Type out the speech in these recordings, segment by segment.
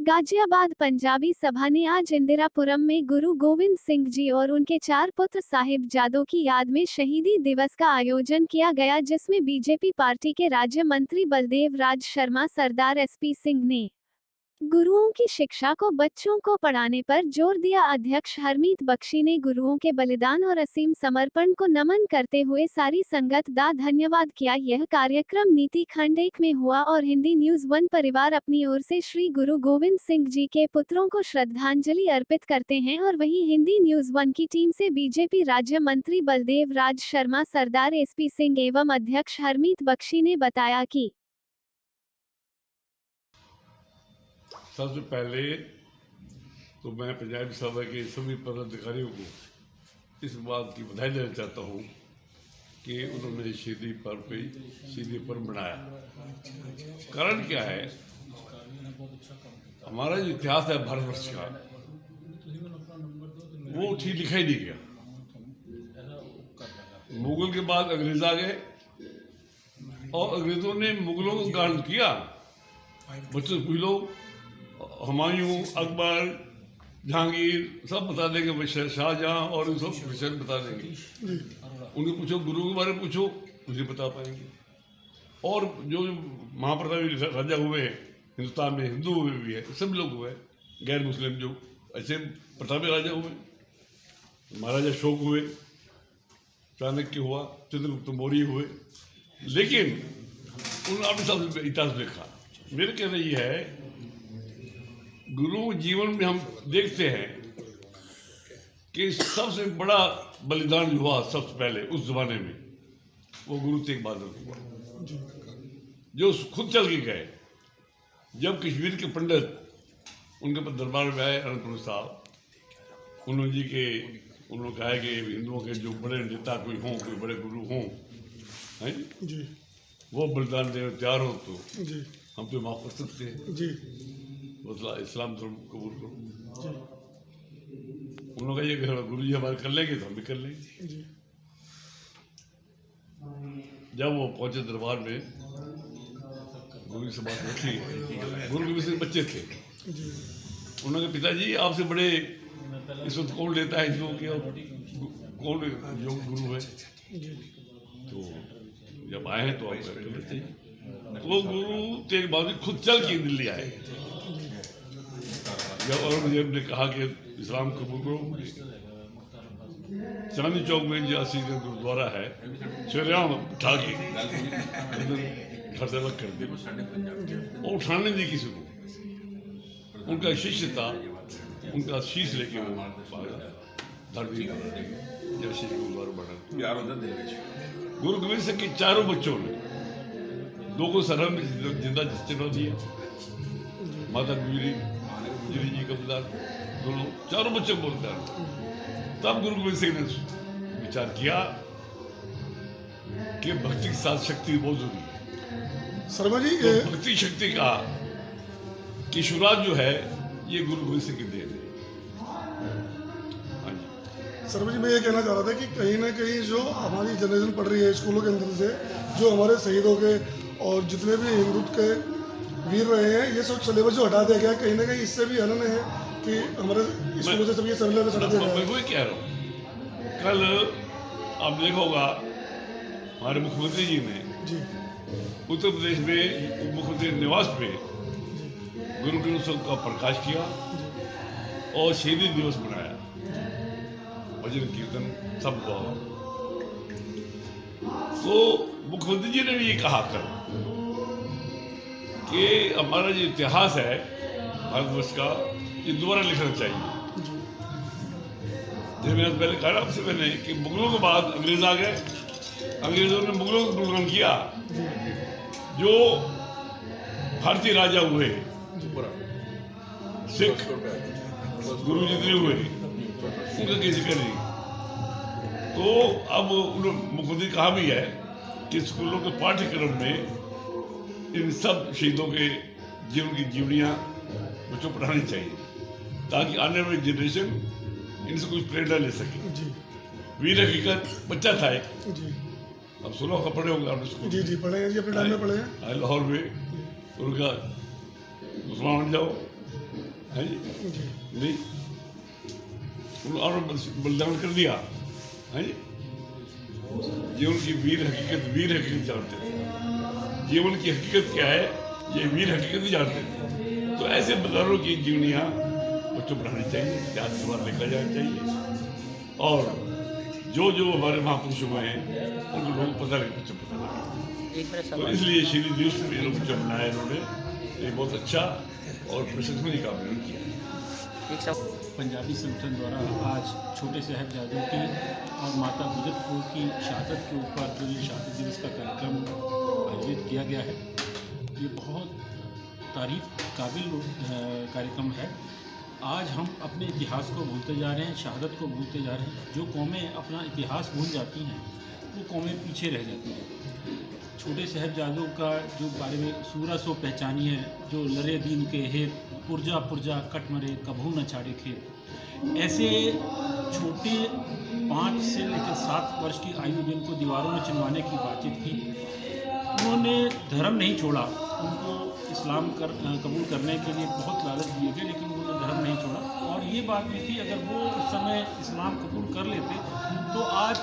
गाजियाबाद पंजाबी सभा ने आज इंदिरापुरम में गुरु गोविंद सिंह जी और उनके 4 पुत्र साहिबजादों की याद में शहीदी दिवस का आयोजन किया गया, जिसमें बीजेपी पार्टी के राज्य मंत्री बलदेव राज शर्मा, सरदार एसपी सिंह ने गुरुओं की शिक्षा को बच्चों को पढ़ाने पर जोर दिया। अध्यक्ष हरमीत बख्शी ने गुरुओं के बलिदान और असीम समर्पण को नमन करते हुए सारी संगत का धन्यवाद किया। यह कार्यक्रम नीति खंड 1 में हुआ और हिंदी न्यूज़ 1 परिवार अपनी ओर से श्री गुरु गोविंद सिंह जी के पुत्रों को श्रद्धांजलि अर्पित करते हैं। और वहीं हिंदी न्यूज़ 1 की टीम से बीजेपी राज्य मंत्री बलदेव राज शर्मा, सरदार एसपी सिंह एवं अध्यक्ष हरमीत बख्शी ने बताया कि सबसे पहले तो मैं पंजाबी सभा के सभी पदाधिकारियों को इस बात की बधाई देना चाहता हूँ कि उन्होंने शहीदी पर्व मनाया। कारण क्या है, हमारा जो इतिहास है भारतवर्ष का, वो ठीक लिखा ही नहीं गया। मुगल के बाद अंग्रेज आ गए और अंग्रेजों ने मुगलों को गार्ड किया। बच्चों को लोग हुमायूं, अकबर, जहांगीर सब बता देंगे, शाहजहां और इन सब विषय बता देंगे। उनको पूछो, गुरु के बारे में पूछो, मुझे बता पाएंगे। और जो महाप्रतापी राजा हुए हिंदुस्तान में, हिंदू हुए भी है, सब लोग हुए, गैर मुस्लिम जो ऐसे प्रतापी राजा हुए, महाराजा अशोक हुए, चाणक्य हुआ, चंद्रगुप्त मौर्य हुए, लेकिन उन्होंने अपने सब इतिहास लिखा। मेरे कहना ये है, गुरु जीवन में हम देखते हैं कि सबसे बड़ा बलिदान जो हुआ सबसे पहले उस जमाने में, वो गुरु तेग बहादुर हुआ, जो खुद चल के गए। जब कश्मीर के पंडित उनके दरबार में आए, अनंतपुर साहब, उन्होंने कहा कि हिंदुओं के जो बड़े नेता कोई हों, कोई बड़े गुरु हों, हैं जी, वो बलिदान देने तैयार हो तो जी हम तो माफ कर सकते हैं जी, इस्लाम धर्म कबूल करो। उन्होंने कहा, ये गुरु जी हमारे कर लेंगे तो हम भी कर लेंगे जी। जब वो पहुंचे दरबार में, गुरु से बात उठी, गुरु के भी बच्चे थे। उन्होंने कहा, पिताजी आपसे बड़े इस वक्त कौन लेता है हिंदुओं के, और कौन जो गुरु है? तो जब आए हैं तो आप वो गुरु तेग बहादुर खुद चल के दिल्ली आए। जब औरंगजेब ने कहा कि इस्लाम कबूल करो, चांदनी चौक में जो असी गुरुद्वारा है, श्रीराम उठा के घर से अलग कर दिया और उठाने दी किसी को। उनका शिष्य था, उनका शीश लेके वो धरती गुरुद्वारा बना। गुरु गोविंद सिंह के चारों बच्चों ने, 2 को सरहद में जिंदा चिन्ह दिया, माता गुजरी जी कब्जा, दोनों चारों बच्चे बोलते हैं। तब गुरु गोविंद सिंह ने विचार किया कि भक्ति के साथ शक्ति बहुत जरूरी है। शर्मा जी, तो भक्ति शक्ति का की शुरुआत जो है, ये गुरु गोविंद सिंह की देन है। हाँ जी शर्मा जी, मैं ये कहना चाह रहा था कि कहीं ना कहीं जो हमारी जनरेशन पढ़ रही है स्कूलों के अंदर से, जो हमारे शहीदों के और जितने भी हिंदुत्व के वीर रहे हैं, ये सब सिलेबस जो हटा दिया गया, कहीं ना कहीं इससे भी हनन है कि हमारे स्कूलों से सब ये सिलेबस हटा दिया गया। मैं वही कह रहा हूँ, कल आप देखा होगा हमारे मुख्यमंत्री जी ने जी उत्तर प्रदेश में मुख्यमंत्री निवास पे गुरु के उत्सव का प्रकाश किया और शहीदी दिवस मनाया, भजन कीर्तन सब हुआ। तो मुख्यमंत्री जी ने भी ये कहा कल कि हमारा जो इतिहास है भारतवर्ष का, ये दोबारा लिखना चाहिए। जैसे मैंने पहले कहा आपसे मैंने कि मुगलों के बाद अंग्रेज आ गए, अंग्रेजों ने मुगलों को बलिदान किया। जो भारतीय राजा हुए, सिख गुरु जितने हुए, उनका किसी जिक्र नहीं। तो अब मुख्यमंत्री कहा भी है कि स्कूलों के पाठ्यक्रम में इन सब शहीदों के जीवन की जीवनियाँ बच्चों को पढ़ानी चाहिए, ताकि आने वाली जनरेशन इनसे कुछ प्रेरणा ले सके जी। वीर हकीकत बच्चा था एक जी, अब सुनो का पढ़े होंगे आपने स्कूल? जी जी पढ़े हैं जी, अपने टाइम में पढ़े हैं। लाहौर में उनका मुसलमान जाओ, है जी, नहीं और बलिदान कर दिया है जी। जीवन की वीर हकीकत जानते थे। जीवन की हकीकत क्या है ये वीर हकीकत ही जानते थे। तो ऐसे बलिदानों की जीवनियाँ बच्चों पढ़ानी चाहिए, इतिहास के बारे लेकर जाना चाहिए। और जो हमारे महापुरुष हुए हैं उनको लोग पता लगे, बच्चों को पता लगे। तो इसलिए शहीदी दिवस में लोग जो मनाया इन्होंने ये बहुत अच्छा और प्रशंसनीय काम किया। पंजाबी संगठन द्वारा आज छोटे साहिबजादों की और माता गुजर कौर की शहादत के ऊपर जो ये शहादत दिवस का कार्यक्रम आयोजित किया गया है, ये बहुत तारीफ काबिल कार्यक्रम है। आज हम अपने इतिहास को भूलते जा रहे हैं, शहादत को भूलते जा रहे हैं। जो कौमें अपना इतिहास भूल जाती हैं वो कौमें पीछे रह जाती हैं। छोटे साहिबजादों का जो बारे में सूरा सो पहचानी है, जो लरे दीन के हेत पुरजा पुरजा कट मरे कभू न छाड़े खेत, ऐसे छोटे 5 से लेकर 7 वर्ष की आयु जिनको दीवारों में चिनवाने की बातचीत की, उन्होंने धर्म नहीं छोड़ा। उनको इस्लाम कबूल करने के लिए बहुत लालच दिए गए, लेकिन उन्होंने धर्म नहीं छोड़ा। और ये बात भी थी, अगर वो उस समय इस्लाम कबूल कर लेते तो आज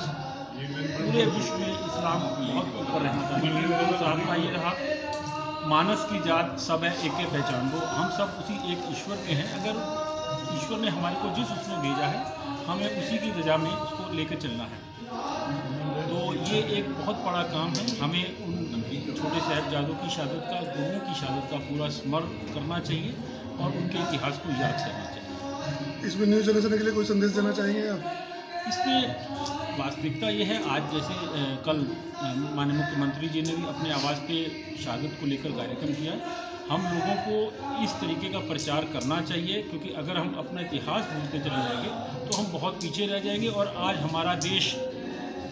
पूरे विश्व में इस्लाम बहुत ऊपर रहना था। लेकिन साधना ये रहा, मानस की जात सब है एक पहचान दो। हम सब उसी एक ईश्वर के हैं। अगर ईश्वर ने हमारे को जिस उसमें भेजा है, हमें उसी की रजा में उसको लेकर चलना है। तो ये एक बहुत बड़ा काम है। हमें उन छोटे साहिबजादों की शहादत का, गुरुओं की शहादत का पूरा स्मरण करना चाहिए और उनके इतिहास को याद करना चाहिए। इसमें न्यू जनरेशन के लिए कोई संदेश देना चाहेंगे आप? इसमें वास्तविकता ये है, आज जैसे कल माननीय मुख्यमंत्री जी ने भी अपने आवास पे शहादत को लेकर कार्यक्रम किया। हम लोगों को इस तरीके का प्रचार करना चाहिए, क्योंकि अगर हम अपना इतिहास भूलते चले जाएंगे तो हम बहुत पीछे रह जाएंगे। और आज हमारा देश,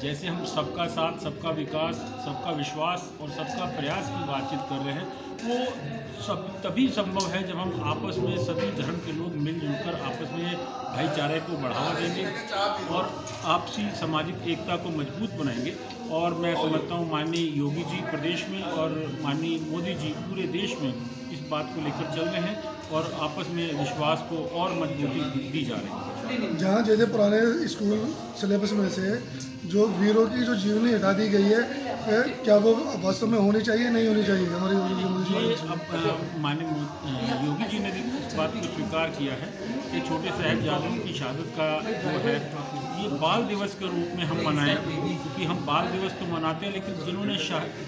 जैसे हम सबका साथ, सबका विकास, सबका विश्वास और सबका प्रयास की बातचीत कर रहे हैं, वो सब तभी संभव है जब हम आपस में सभी धर्म के लोग मिलजुल कर आपस में भाईचारे को बढ़ावा देंगे और आपसी सामाजिक एकता को मजबूत बनाएंगे। और मैं समझता हूँ माननीय योगी जी प्रदेश में और माननीय मोदी जी पूरे देश में इस बात को लेकर चल रहे हैं और आपस में विश्वास को और मजबूती दी जा रही है। जहाँ जैसे पुराने स्कूल सिलेबस में से जो वीरों की जो जीवनी हटा दी गई है, क्या वो वास्तव में होनी चाहिए, नहीं होनी चाहिए? हमारी ये अब माननीय योगी जी ने भी इस बात को स्वीकार किया है कि छोटे साहिबजादों की शहादत का जो है ये बाल दिवस के रूप में हम मनाएं, क्योंकि हम बाल दिवस तो मनाते हैं, लेकिन जिन्होंने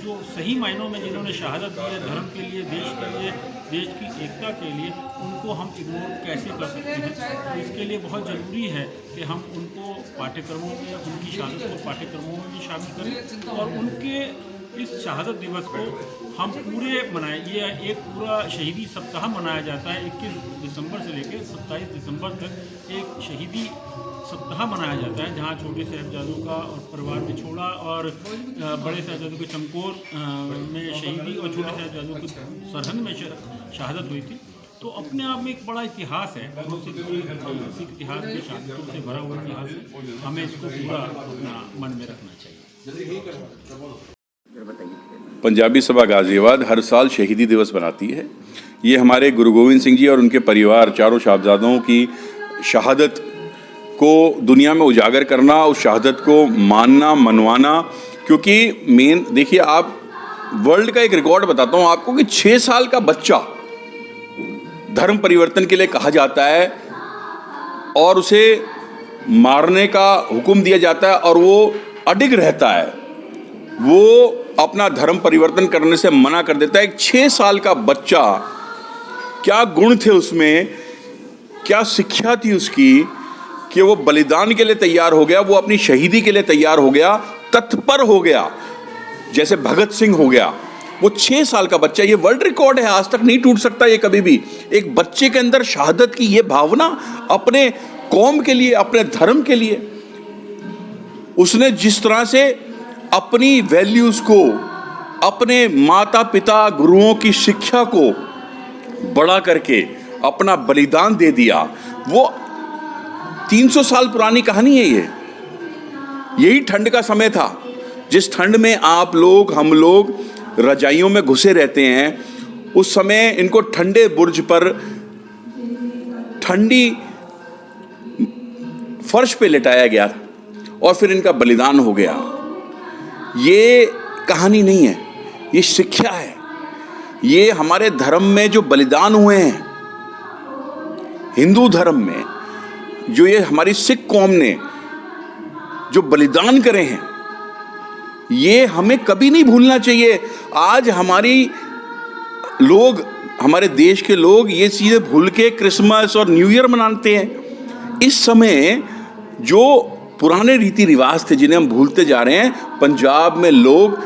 जो सही मायनों में जिन्होंने शहादत दी है धर्म के लिए, देश के लिए, देश की एकता के लिए, उनको हम इग्नोर कैसे कर सकते हैं? तो इसके लिए बहुत ज़रूरी है कि हम उनको पाठ्यक्रमों में, उनकी शहादत को पाठ्यक्रमों में भी शामिल करें और उनके इस शहादत दिवस को हम पूरे मनाएं। ये एक पूरा शहीदी सप्ताह मनाया जाता है। 21 दिसंबर से लेकर 27 दिसंबर तक एक शहीदी सप्ताह मनाया जाता है, जहाँ छोटे साहिबजादों का और परिवार में छोड़ा और बड़े साहिबजादों के चमकौर में शहीदी और छोटे साहिबजादों की सरहद में शहादत हुई थी। तो अपने आप में एक बड़ा इतिहास है, सिख इतिहास के शहादतों से भरा हुआ इतिहास है। हमें इसको पूरा अपना मन में रखना चाहिए। पंजाबी सभा गाजियाबाद हर साल शहीदी दिवस मनाती है। ये हमारे गुरु गोविंद सिंह जी और उनके परिवार, चारों साहिबजादों की शहादत को दुनिया में उजागर करना, उस शहादत को मानना, मनवाना। क्योंकि मेन देखिए, आप वर्ल्ड का एक रिकॉर्ड बताता हूँ आपको कि 6 साल का बच्चा धर्म परिवर्तन के लिए कहा जाता है और उसे मारने का हुक्म दिया जाता है और वो अडिग रहता है, वो अपना धर्म परिवर्तन करने से मना कर देता है। एक 6 साल का बच्चा, क्या गुण थे उसमें, क्या शिक्षा थी उसकी कि वो बलिदान के लिए तैयार हो गया, वो अपनी शहीदी के लिए तैयार हो गया, तत्पर हो गया, जैसे भगत सिंह हो गया। वो 6 साल का बच्चा, ये वर्ल्ड रिकॉर्ड है, आज तक नहीं टूट सकता ये कभी भी। एक बच्चे के अंदर शहादत की ये भावना, अपने कौम के लिए, अपने धर्म के लिए, उसने जिस तरह से अपनी वैल्यूज को, अपने माता पिता गुरुओं की शिक्षा को बड़ा करके अपना बलिदान दे दिया। वो 300 साल पुरानी कहानी है ये। यही ठंड का समय था, जिस ठंड में आप लोग, हम लोग रजाइयों में घुसे रहते हैं। उस समय इनको ठंडे बुर्ज पर ठंडी फर्श पे लिटाया गया और फिर इनका बलिदान हो गया। ये कहानी नहीं है, ये शिक्षा है। ये हमारे धर्म में जो बलिदान हुए हैं, हिंदू धर्म में जो ये हमारी सिख कौम ने जो बलिदान करे हैं, ये हमें कभी नहीं भूलना चाहिए। आज हमारे देश के लोग ये चीज़ें भूल के क्रिसमस और न्यू ईयर मनाते हैं। इस समय जो पुराने रीति रिवाज थे जिन्हें हम भूलते जा रहे हैं। पंजाब में लोग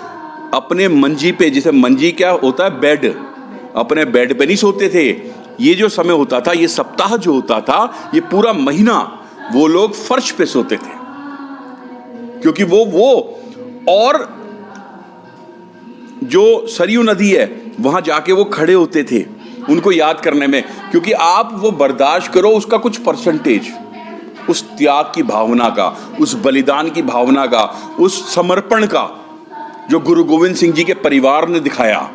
अपने मंजी पे, जैसे मंजी क्या होता है, बेड, अपने बेड पे नहीं सोते थे। ये जो समय होता था, ये सप्ताह जो होता था, ये पूरा महीना वो लोग फर्श पे सोते थे, क्योंकि वो और जो सरयू नदी है वहां जाके वो खड़े होते थे उनको याद करने में, क्योंकि आप वो बर्दाश्त करो उसका कुछ परसेंटेज, उस त्याग की भावना का, उस बलिदान की भावना का, उस समर्पण का जो गुरु गोविंद सिंह जी के परिवार ने दिखाया,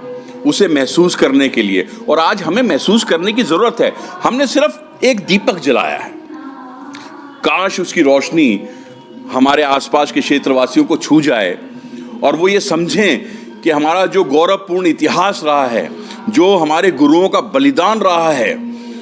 उसे महसूस करने के लिए। और आज हमें महसूस करने की जरूरत है। हमने सिर्फ एक दीपक जलाया है, काश उसकी रोशनी हमारे आसपास के क्षेत्रवासियों को छू जाए और वो ये समझें कि हमारा जो गौरवपूर्ण इतिहास रहा है, जो हमारे गुरुओं का बलिदान रहा है,